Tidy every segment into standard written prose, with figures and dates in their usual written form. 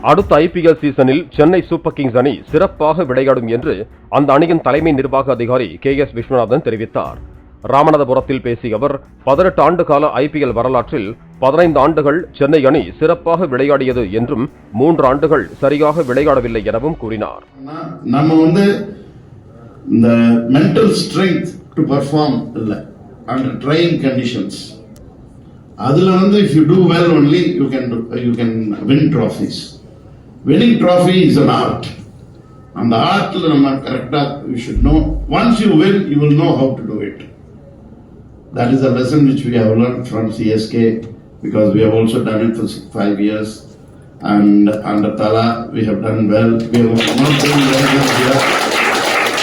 அடுத்த IPL சீசனில் Chennai super Kings அணி சிறப்பாக விளையாடும் என்று அந்த அணியின் தலைமை நிர்வாக அதிகாரி KS விஸ்வநாதன் தெரிவித்தார். ராமநாதபுரத்தில் பேசிய அவர் 18 ஆண்டு கால IPL வரலாற்றில் 15 ஆண்டுகள் சென்னை அணி சிறப்பாக விளையாடியது என்றும் 3 ஆண்டுகள் சரியாக விளையாடவில்லை எனவும் கூறினார். நம்ம இந்த மென்டல் ஸ்ட்ரெங்த் டு பெர்ஃபார்ம் இல்ல under trying conditions. அதுல if you do well only you can win trophies. Winning trophy is an art. And the art you should know. Once you win, you will know how to do it. That is a lesson which we have learned from CSK, because we have also done it for 5 years. And under Tala, we have done well. We have not done well this year.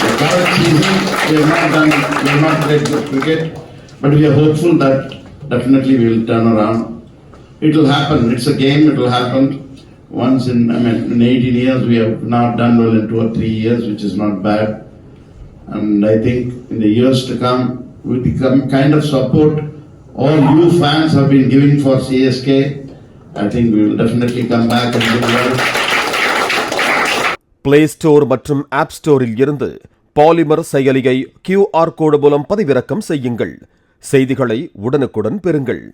The current season, we have not played good cricket, but we are hopeful that definitely we will turn around. It will happen. It's a game. It will happen. Once in 18 years, we have not done well in 2 or 3 years, which is not bad. And I think in the years to come, with the kind of support all you fans have been giving for CSK, I think we will definitely come back and do well. Play Store மற்றும் App Storeல் இருந்து polymer செயலியை QR கோடு மூலம் பதிவிறக்கம் செய்யுங்கள். செய்திகளை உடனுக்குடன் பெறுங்கள்.